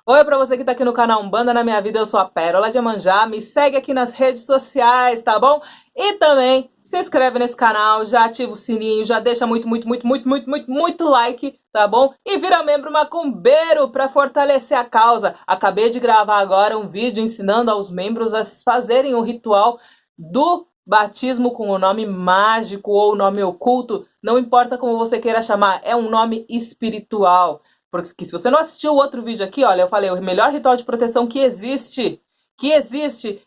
Oi, pra você que tá aqui no canal Umbanda na Minha Vida, eu sou a Pérola de Iemanjá, me segue aqui nas redes sociais, tá bom? E também se inscreve nesse canal, já ativa o sininho, já deixa muito like, tá bom? E vira membro macumbeiro pra fortalecer a causa. Acabei de gravar agora um vídeo ensinando aos membros a fazerem o ritual do batismo com o nome mágico ou o nome oculto, não importa como você queira chamar, é um nome espiritual. Porque se você não assistiu o outro vídeo aqui, olha, eu falei, o melhor ritual de proteção que existe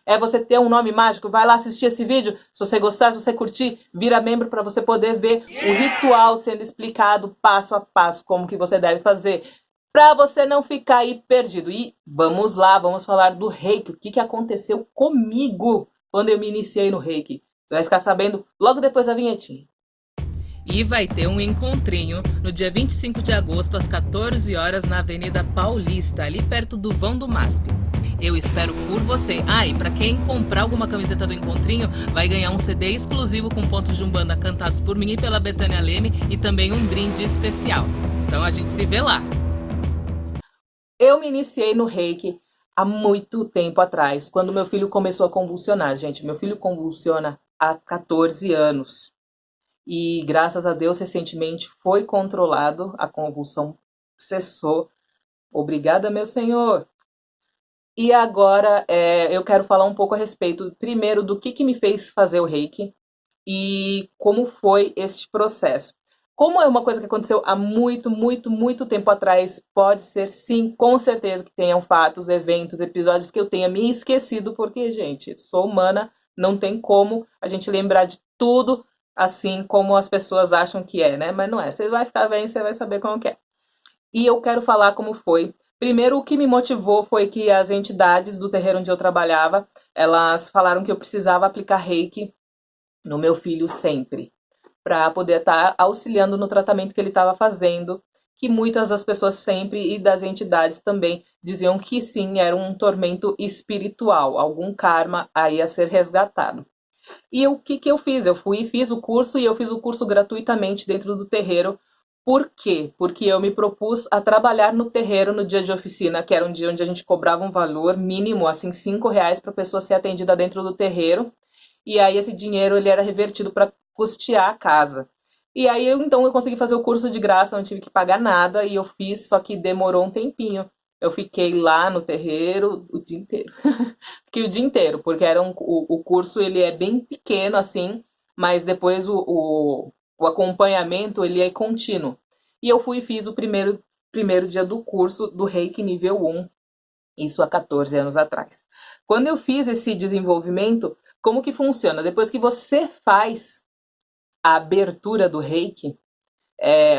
é você ter um nome mágico. Vai lá assistir esse vídeo. Se você gostar, se você curtir, vira membro para você poder ver o ritual sendo explicado passo a passo, como que você deve fazer, para você não ficar aí perdido. E vamos lá, vamos falar do Reiki. O que aconteceu comigo quando eu me iniciei no Reiki? Você vai ficar sabendo logo depois da vinhetinha. E vai ter um encontrinho no dia 25 de agosto, às 14 horas, na Avenida Paulista, ali perto do vão do MASP. Eu espero por você. Ah, e para quem comprar alguma camiseta do encontrinho, vai ganhar um CD exclusivo com pontos de Umbanda cantados por mim e pela Betânia Leme e também um brinde especial. Então a gente se vê lá. Eu me iniciei no Reiki há muito tempo atrás, quando meu filho começou a convulsionar. Gente, meu filho convulsiona há 14 anos. E graças a Deus, recentemente foi controlado, a convulsão cessou. Obrigada, meu Senhor. E agora eu quero falar um pouco a respeito, primeiro, do que me fez fazer o Reiki e como foi este processo. Como é uma coisa que aconteceu há muito tempo atrás, pode ser sim, com certeza que tenham fatos, eventos, episódios que eu tenha me esquecido, porque, gente, sou humana, não tem como a gente lembrar de tudo assim como as pessoas acham que é, né? Mas não é. Você vai ficar bem, você vai saber como que é. E eu quero falar como foi. Primeiro, o que me motivou foi que as entidades do terreiro onde eu trabalhava, elas falaram que eu precisava aplicar Reiki no meu filho sempre, para poder estar auxiliando no tratamento que ele estava fazendo, que muitas das pessoas sempre e das entidades também diziam que sim, era um tormento espiritual, algum karma aí a ser resgatado. E o que eu fiz? Eu fui e fiz o curso, e eu fiz o curso gratuitamente dentro do terreiro. Por quê? Porque eu me propus a trabalhar no terreiro no dia de oficina, que era um dia onde a gente cobrava um valor mínimo, assim, R$ 5 para a pessoa ser atendida dentro do terreiro. E aí esse dinheiro ele era revertido para custear a casa. E aí então eu consegui fazer o curso de graça, não tive que pagar nada, e eu fiz, só que demorou um tempinho. Eu fiquei lá no terreiro o dia inteiro. Fiquei o dia inteiro, porque o curso ele é bem pequeno assim, mas depois o acompanhamento ele é contínuo. E eu fui e fiz o primeiro dia do curso do Reiki nível 1, isso há 14 anos atrás. Quando eu fiz esse desenvolvimento, como que funciona? Depois que você faz a abertura do Reiki,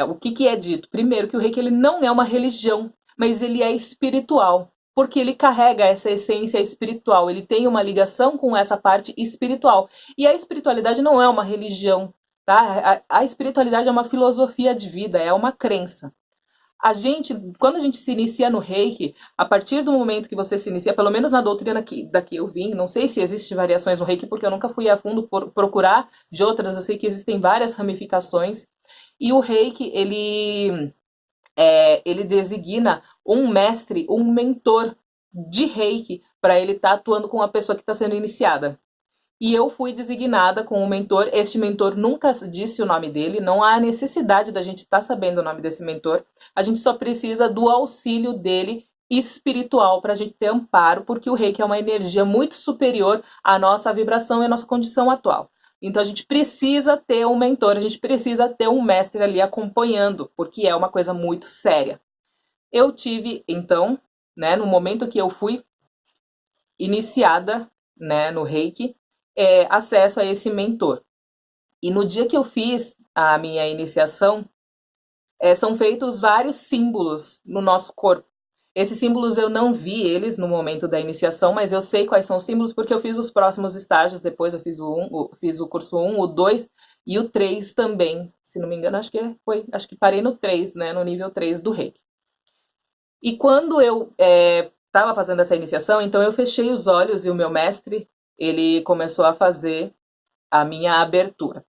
o que é dito? Primeiro, que o Reiki ele não é uma religião, mas ele é espiritual, porque ele carrega essa essência espiritual, ele tem uma ligação com essa parte espiritual. E a espiritualidade não é uma religião, tá? A espiritualidade é uma filosofia de vida, é uma crença. Quando a gente se inicia no Reiki, a partir do momento que você se inicia, pelo menos na doutrina daqui eu vim, não sei se existem variações no Reiki, porque eu nunca fui a fundo procurar de outras, eu sei que existem várias ramificações, e o Reiki, ele designa um mestre, um mentor de Reiki, para ele estar atuando com a pessoa que está sendo iniciada. E eu fui designada com o mentor. Este mentor nunca disse o nome dele, não há necessidade da gente estar sabendo o nome desse mentor. A gente só precisa do auxílio dele espiritual para a gente ter amparo, porque o Reiki é uma energia muito superior à nossa vibração e à nossa condição atual. Então a gente precisa ter um mentor, a gente precisa ter um mestre ali acompanhando, porque é uma coisa muito séria. Eu tive, então, né, no momento que eu fui iniciada, né, no Reiki, acesso a esse mentor. E no dia que eu fiz a minha iniciação, são feitos vários símbolos no nosso corpo. Esses símbolos eu não vi eles no momento da iniciação, mas eu sei quais são os símbolos porque eu fiz os próximos estágios. Depois eu fiz o curso 1, o 2 e o 3 também. Se não me engano, acho que parei no 3, né, no nível 3 do Reiki. E quando eu estava fazendo essa iniciação, então eu fechei os olhos e o meu mestre, ele começou a fazer a minha abertura.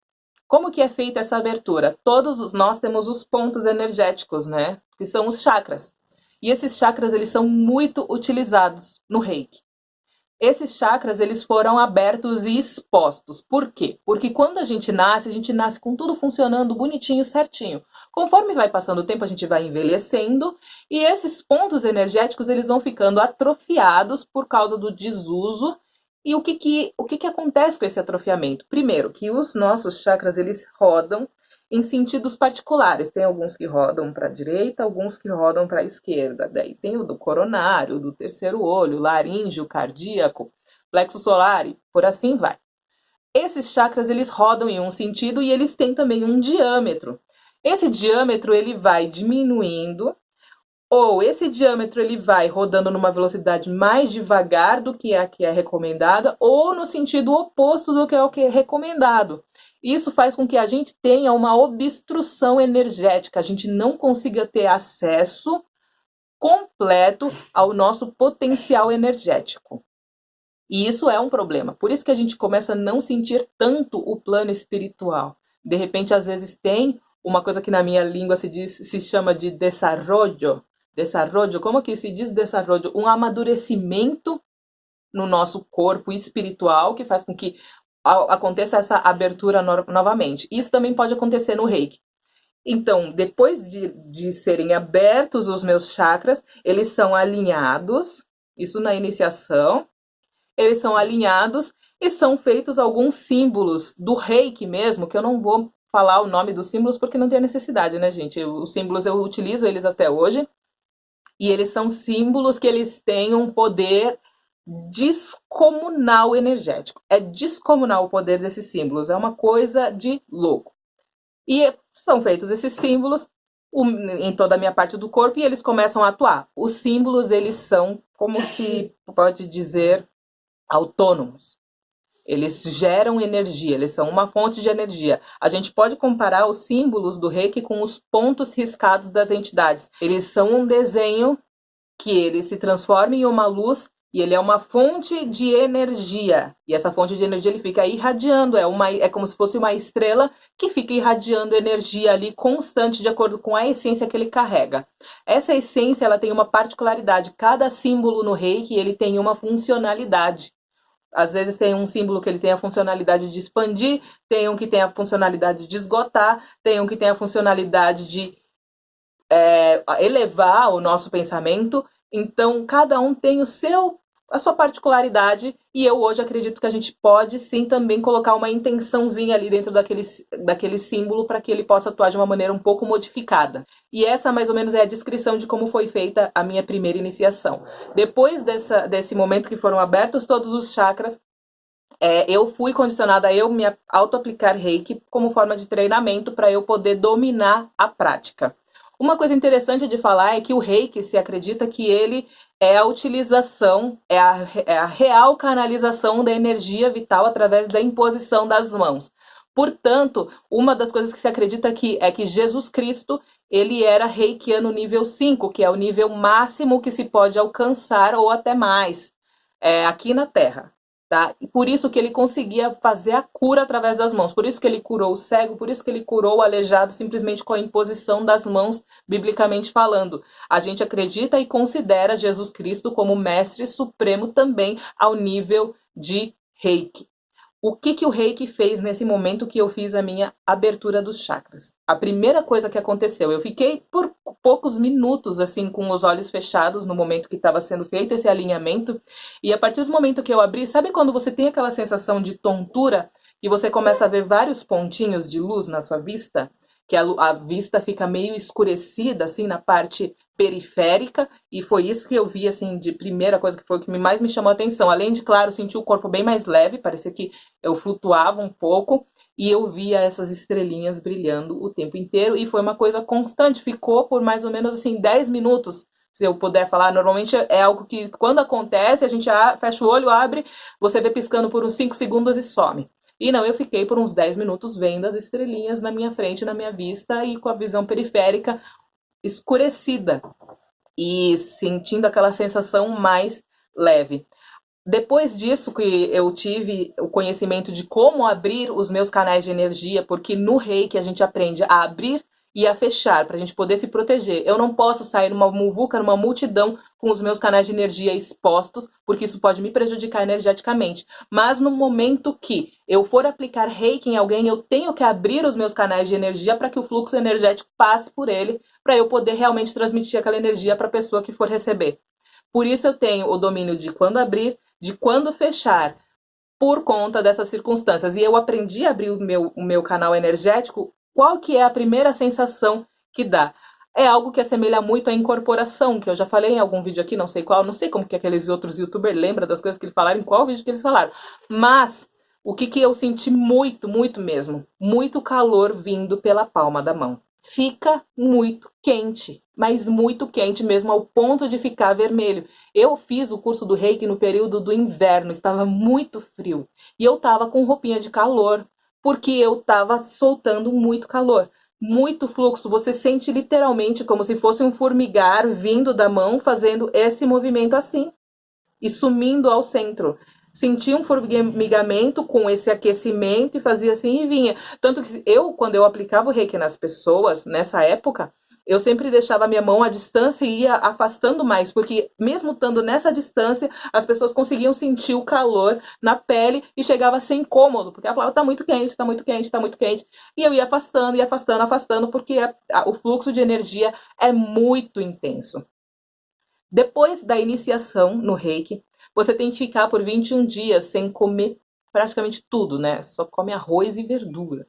Como que é feita essa abertura? Todos nós temos os pontos energéticos, né? Que são os chakras. E esses chakras, eles são muito utilizados no Reiki. Esses chakras, eles foram abertos e expostos. Por quê? Porque quando a gente nasce com tudo funcionando bonitinho, certinho. Conforme vai passando o tempo, a gente vai envelhecendo e esses pontos energéticos, eles vão ficando atrofiados por causa do desuso. E o que acontece com esse atrofiamento? Primeiro, que os nossos chakras, eles rodam em sentidos particulares. Tem alguns que rodam para a direita, alguns que rodam para a esquerda. Daí tem o do coronário, do terceiro olho, laríngeo, cardíaco, plexo solar, e por assim vai. Esses chakras, eles rodam em um sentido e eles têm também um diâmetro. Esse diâmetro, ele vai diminuindo, ou esse diâmetro ele vai rodando numa velocidade mais devagar do que a que é recomendada, ou no sentido oposto do que é o que é recomendado. Isso faz com que a gente tenha uma obstrução energética, a gente não consiga ter acesso completo ao nosso potencial energético. E isso é um problema. Por isso que a gente começa a não sentir tanto o plano espiritual. De repente, às vezes tem uma coisa que na minha língua se chama de desarrollo. Desarrollo, como que se diz desarrollo? Um amadurecimento no nosso corpo espiritual que faz com que aconteça essa abertura novamente. Isso também pode acontecer no Reiki. Então, depois de serem abertos os meus chakras, eles são alinhados, isso na iniciação, eles são alinhados e são feitos alguns símbolos do Reiki mesmo, que eu não vou falar o nome dos símbolos porque não tem necessidade, né, gente? Os símbolos eu utilizo eles até hoje, e eles são símbolos que eles têm um poder descomunal energético. É descomunal o poder desses símbolos, é uma coisa de louco. E são feitos esses símbolos em toda a minha parte do corpo e eles começam a atuar. Os símbolos, eles são, como se pode dizer, autônomos. Eles geram energia, eles são uma fonte de energia. A gente pode comparar os símbolos do Reiki com os pontos riscados das entidades. Eles são um desenho que ele se transforma em uma luz e ele é uma fonte de energia. E essa fonte de energia ele fica irradiando, é como se fosse uma estrela que fica irradiando energia ali constante de acordo com a essência que ele carrega. Essa essência ela tem uma particularidade. Cada símbolo no Reiki ele tem uma funcionalidade. Às vezes tem um símbolo que ele tem a funcionalidade de expandir, tem um que tem a funcionalidade de esgotar, tem um que tem a funcionalidade de elevar o nosso pensamento. Então, cada um tem a sua particularidade e eu hoje acredito que a gente pode sim também colocar uma intençãozinha ali dentro daquele símbolo para que ele possa atuar de uma maneira um pouco modificada. E essa mais ou menos é a descrição de como foi feita a minha primeira iniciação. Depois desse momento que foram abertos todos os chakras, eu fui condicionada a eu me auto-aplicar Reiki como forma de treinamento para eu poder dominar a prática. Uma coisa interessante de falar é que o Reiki se acredita que ele é a utilização, é a real canalização da energia vital através da imposição das mãos. Portanto, uma das coisas que se acredita aqui é que Jesus Cristo, ele era reikiano nível 5, que é o nível máximo que se pode alcançar ou até mais aqui na Terra. Tá? E por isso que ele conseguia fazer a cura através das mãos, por isso que ele curou o cego, por isso que ele curou o aleijado simplesmente com a imposição das mãos, biblicamente falando. A gente acredita e considera Jesus Cristo como mestre supremo também ao nível de Reiki. O que o Reiki fez nesse momento que eu fiz a minha abertura dos chakras? A primeira coisa que aconteceu, eu fiquei por poucos minutos assim com os olhos fechados no momento que estava sendo feito esse alinhamento, e a partir do momento que eu abri, sabe quando você tem aquela sensação de tontura, que você começa a ver vários pontinhos de luz na sua vista, que a vista fica meio escurecida assim na parte periférica, e foi isso que eu vi assim de primeira coisa, que foi o que mais me chamou a atenção, além de, claro, sentir o corpo bem mais leve, parecia que eu flutuava um pouco, e eu via essas estrelinhas brilhando o tempo inteiro, e foi uma coisa constante, ficou por mais ou menos assim 10 minutos, se eu puder falar. Normalmente é algo que quando acontece, a gente fecha o olho, abre, você vê piscando por uns 5 segundos e some. E não, eu fiquei por uns 10 minutos vendo as estrelinhas na minha frente, na minha vista, e com a visão periférica escurecida e sentindo aquela sensação mais leve. Depois disso que eu tive o conhecimento de como abrir os meus canais de energia, porque no Reiki a gente aprende a abrir ia fechar para a gente poder se proteger. Eu não posso sair numa muvuca, numa multidão com os meus canais de energia expostos, porque isso pode me prejudicar energeticamente. Mas no momento que eu for aplicar reiki em alguém, eu tenho que abrir os meus canais de energia para que o fluxo energético passe por ele, para eu poder realmente transmitir aquela energia para a pessoa que for receber. Por isso eu tenho o domínio de quando abrir, de quando fechar, por conta dessas circunstâncias. E eu aprendi a abrir o meu canal energético. Qual que é a primeira sensação que dá? É algo que assemelha muito à incorporação, que eu já falei em algum vídeo aqui, não sei qual, não sei como que aqueles outros youtubers lembram das coisas que eles falaram, em qual vídeo que eles falaram. Mas o que eu senti muito, muito mesmo? Muito calor vindo pela palma da mão. Fica muito quente, mas muito quente mesmo, ao ponto de ficar vermelho. Eu fiz o curso do Reiki no período do inverno, estava muito frio. E eu estava com roupinha de calor, porque eu estava soltando muito calor. Muito fluxo, você sente literalmente como se fosse um formigar vindo da mão, fazendo esse movimento assim, e sumindo ao centro. Sentia um formigamento com esse aquecimento e fazia assim e vinha. Tanto que eu, quando eu aplicava o reiki nas pessoas, nessa época, eu sempre deixava a minha mão à distância e ia afastando mais, porque mesmo estando nessa distância, as pessoas conseguiam sentir o calor na pele e chegava a ser incômodo, porque ela falava, tá muito quente, tá muito quente, tá muito quente. E eu ia afastando, afastando, porque o fluxo de energia é muito intenso. Depois da iniciação no reiki, você tem que ficar por 21 dias sem comer praticamente tudo, né? Só come arroz e verdura.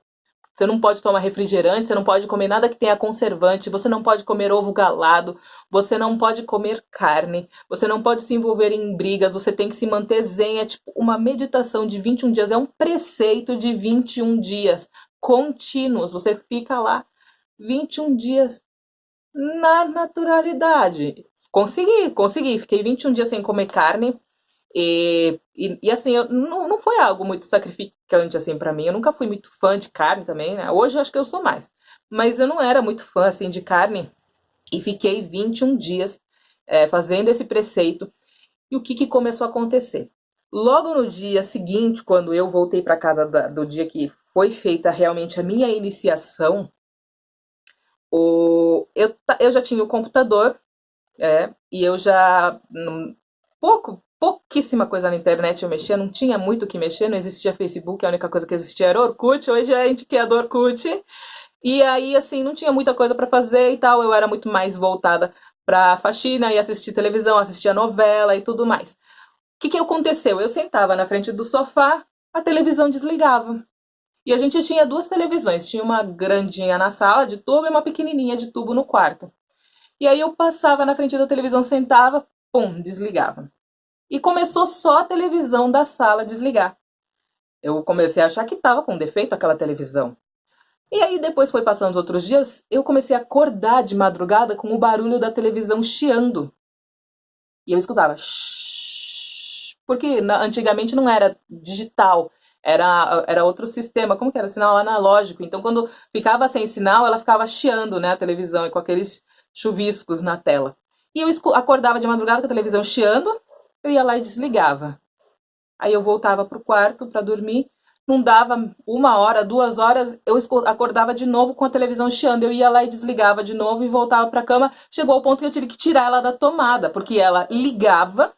Você não pode tomar refrigerante, você não pode comer nada que tenha conservante, você não pode comer ovo galado, você não pode comer carne, você não pode se envolver em brigas, você tem que se manter zen. É tipo uma meditação de 21 dias, é um preceito de 21 dias contínuos. Você fica lá 21 dias na naturalidade. Consegui. Fiquei 21 dias sem comer carne. E assim, não foi algo muito sacrificante assim para mim. Eu nunca fui muito fã de carne também, né? Hoje eu acho que eu sou mais. Mas eu não era muito fã assim de carne. E fiquei 21 dias fazendo esse preceito. E o que começou a acontecer? Logo no dia seguinte, quando eu voltei para casa do dia que foi feita realmente a minha iniciação, eu já tinha o computador, e eu já pouquíssima coisa na internet eu mexia, não tinha muito o que mexer, não existia Facebook, a única coisa que existia era Orkut. Hoje a gente que é do Orkut. E aí, assim, não tinha muita coisa para fazer e tal, eu era muito mais voltada pra faxina e assistir televisão, assistir novela e tudo mais. O que aconteceu? Eu sentava na frente do sofá, a televisão desligava. E a gente tinha duas televisões, tinha uma grandinha na sala de tubo e uma pequenininha de tubo no quarto. E aí eu passava na frente da televisão, sentava, pum, desligava. E começou só a televisão da sala desligar. Eu comecei a achar que estava com defeito aquela televisão. E aí depois foi passando os outros dias, eu comecei a acordar de madrugada com o barulho da televisão chiando. E eu escutava shhh, porque antigamente não era digital, era outro sistema, como que era? Sinal analógico. Então quando ficava sem sinal, ela ficava chiando, né, a televisão, e com aqueles chuviscos na tela. E eu acordava de madrugada com a televisão chiando, eu ia lá e desligava. Aí eu voltava pro quarto para dormir, não dava 1 hora, 2 horas, eu acordava de novo com a televisão chiando, eu ia lá e desligava de novo e voltava para a cama. Chegou ao ponto que eu tive que tirar ela da tomada, porque ela ligava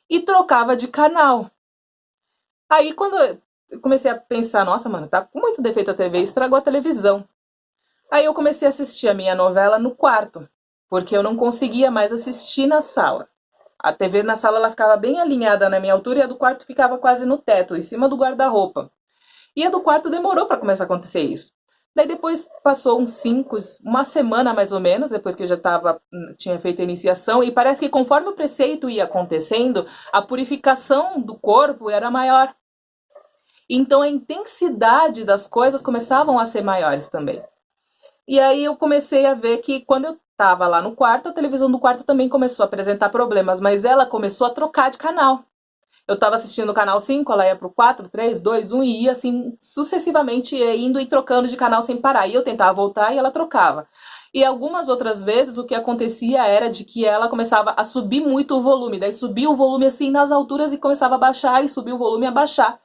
e trocava de canal. Aí quando eu comecei a pensar, nossa, mano, tá com muito defeito a TV, estragou a televisão. Aí eu comecei a assistir a minha novela no quarto, porque eu não conseguia mais assistir na sala. A TV na sala ela ficava bem alinhada na minha altura e a do quarto ficava quase no teto, em cima do guarda-roupa. E a do quarto demorou para começar a acontecer isso. Daí depois passou uma semana mais ou menos, depois que eu já tinha feito a iniciação, e parece que conforme o preceito ia acontecendo, a purificação do corpo era maior. Então a intensidade das coisas começavam a ser maiores também. E aí eu comecei a ver que quando eu estava lá no quarto, a televisão do quarto também começou a apresentar problemas, mas ela começou a trocar de canal. Eu estava assistindo o canal 5, ela ia pro 4, 3, 2, 1 e ia assim sucessivamente indo e trocando de canal sem parar. E eu tentava voltar e ela trocava. E algumas outras vezes o que acontecia era de que ela começava a subir muito o volume. Daí subia o volume assim nas alturas e começava a baixar e subia o volume e a baixar.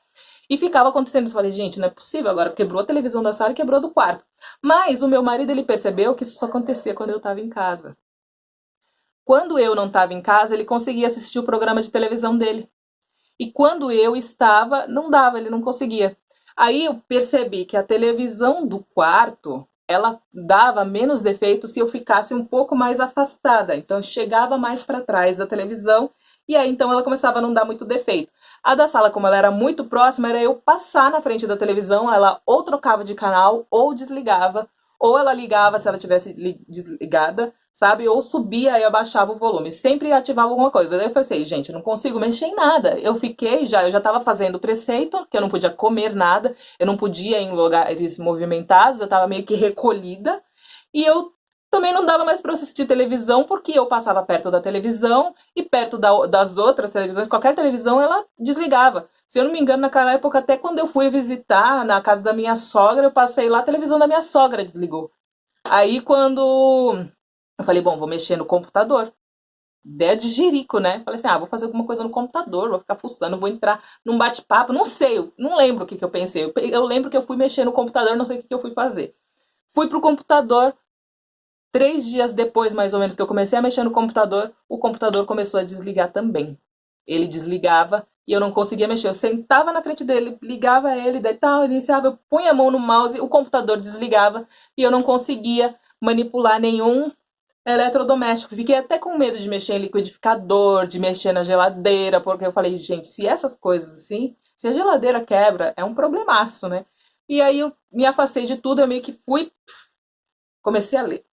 E ficava acontecendo isso. Eu falei, gente, não é possível, agora quebrou a televisão da sala e quebrou do quarto. Mas o meu marido, ele percebeu que isso só acontecia quando eu estava em casa. Quando eu não estava em casa, ele conseguia assistir o programa de televisão dele. E quando eu estava, não dava, ele não conseguia. Aí eu percebi que a televisão do quarto, ela dava menos defeito se eu ficasse um pouco mais afastada. Então chegava mais para trás da televisão e aí então ela começava a não dar muito defeito. A da sala, como ela era muito próxima, era eu passar na frente da televisão, ela ou trocava de canal ou desligava, ou ela ligava se ela tivesse desligada, sabe? Ou subia e abaixava o volume. Sempre ativava alguma coisa. Daí eu pensei, gente, eu não consigo mexer em nada. Eu já estava fazendo o preceito, que eu não podia comer nada, eu não podia ir em lugares movimentados, eu estava meio que recolhida. E eu também não dava mais para assistir televisão, porque eu passava perto da televisão e perto das outras televisões, qualquer televisão ela desligava. Se eu não me engano, naquela época, até quando eu fui visitar na casa da minha sogra, eu passei lá, a televisão da minha sogra desligou. Aí quando eu falei, bom, vou mexer no computador. Ideia de jirico, né? Falei assim, vou fazer alguma coisa no computador, vou ficar fuçando, vou entrar num bate-papo, não sei, não lembro o que eu pensei. Eu lembro que eu fui mexer no computador, não sei o que eu fui fazer. Fui pro computador, 3 dias depois, mais ou menos, que eu comecei a mexer no computador, o computador começou a desligar também. Ele desligava e eu não conseguia mexer. Eu sentava na frente dele, ligava ele, daí tal, iniciava, eu punha a mão no mouse, o computador desligava e eu não conseguia manipular nenhum eletrodoméstico. Fiquei até com medo de mexer em liquidificador, de mexer na geladeira, porque eu falei, gente, se essas coisas assim, se a geladeira quebra, é um problemaço, né? E aí eu me afastei de tudo, eu meio que comecei a ler.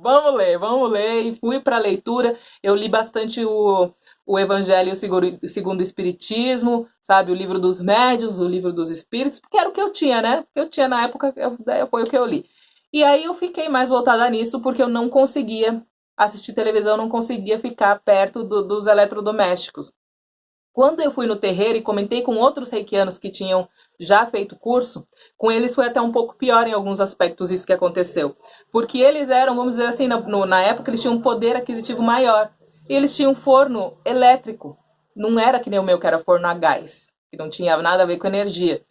Vamos ler, e fui para a leitura. Eu li bastante o Evangelho segundo o Espiritismo, sabe? O livro dos médiuns, o livro dos espíritos, porque era o que eu tinha, né? O que eu tinha na época, foi o que eu li. E aí eu fiquei mais voltada nisso, porque eu não conseguia assistir televisão, não conseguia ficar perto dos eletrodomésticos. Quando eu fui no terreiro e comentei com outros reikianos que tinham já feito curso, com eles foi até um pouco pior em alguns aspectos isso que aconteceu. Porque eles eram, vamos dizer assim, na época eles tinham um poder aquisitivo maior. E eles tinham um forno elétrico. Não era que nem o meu, que era forno a gás, que não tinha nada a ver com energia.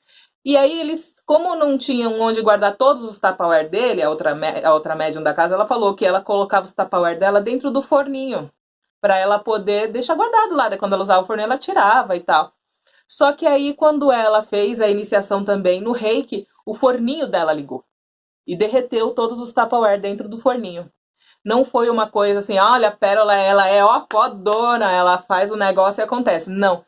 E aí eles, como não tinham onde guardar todos os Tupperware dele, a outra médium da casa, ela falou que ela colocava os Tupperware dela dentro do forninho, para ela poder deixar guardado lá. Daí quando ela usava o forninho, ela tirava e tal. Só que aí, quando ela fez a iniciação também no Reiki, o forninho dela ligou. E derreteu todos os Tupperware dentro do forninho. Não foi uma coisa assim, olha, a Pérola, ela é fodona, ela faz o negócio e acontece. Não.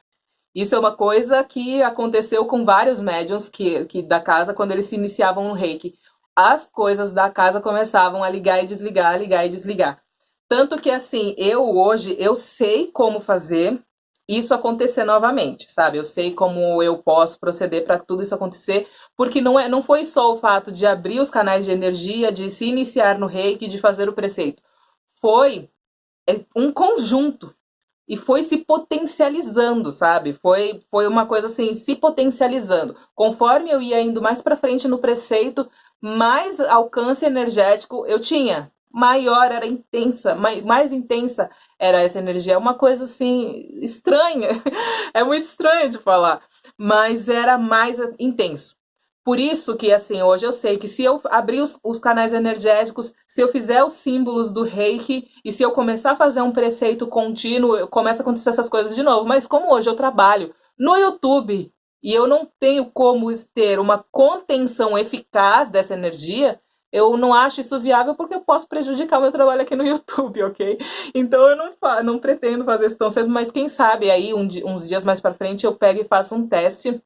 Isso é uma coisa que aconteceu com vários médiums que da casa, quando eles se iniciavam no Reiki. As coisas da casa começavam a ligar e desligar, ligar e desligar. Tanto que, assim, hoje, eu sei como fazer isso acontecer novamente, sabe? Eu sei como eu posso proceder para tudo isso acontecer, porque não foi só o fato de abrir os canais de energia, de se iniciar no Reiki, de fazer o preceito. Foi um conjunto. E foi se potencializando, sabe? Foi uma coisa assim, se potencializando. Conforme eu ia indo mais para frente no preceito, mais alcance energético eu tinha. Maior era intensa, mais intensa era essa energia. É uma coisa assim, estranha. É muito estranho de falar. Mas era mais intenso. Por isso que, assim, hoje eu sei que se eu abrir os canais energéticos, se eu fizer os símbolos do Reiki e se eu começar a fazer um preceito contínuo, começa a acontecer essas coisas de novo. Mas como hoje eu trabalho no YouTube e eu não tenho como ter uma contenção eficaz dessa energia, eu não acho isso viável porque eu posso prejudicar o meu trabalho aqui no YouTube, ok? Então eu não pretendo fazer isso tão cedo, mas quem sabe aí uns dias mais pra frente eu pego e faço um teste.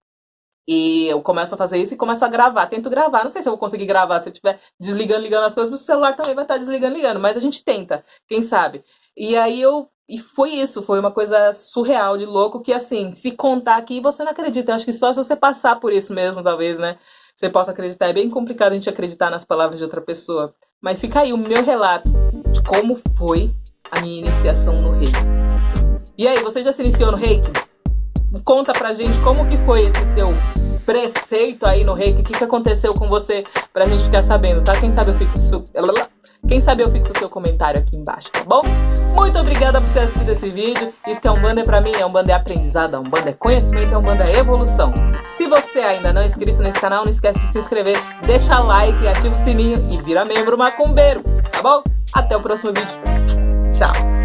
E eu começo a fazer isso e começo a gravar. Tento gravar. Não sei se eu vou conseguir gravar se eu estiver desligando, ligando as coisas, mas o celular também vai estar desligando, ligando. Mas a gente tenta, quem sabe. E aí E foi isso, foi uma coisa surreal, de louco, que assim, se contar aqui, você não acredita. Eu acho que só se você passar por isso mesmo, talvez, né? Você possa acreditar. É bem complicado a gente acreditar nas palavras de outra pessoa. Mas fica aí o meu relato de como foi a minha iniciação no Reiki. E aí, você já se iniciou no Reiki? Conta pra gente como que foi esse seu preceito aí no Reiki. O que aconteceu com você pra gente ficar sabendo, tá? Quem sabe eu fixo o seu comentário aqui embaixo, tá bom? Muito obrigada por ter assistido esse vídeo. Isso que a Umbanda é pra mim, a Umbanda é aprendizado, a Umbanda é conhecimento, a Umbanda é evolução. Se você ainda não é inscrito nesse canal, não esquece de se inscrever, deixa like, ativa o sininho e vira membro macumbeiro, tá bom? Até o próximo vídeo. Tchau!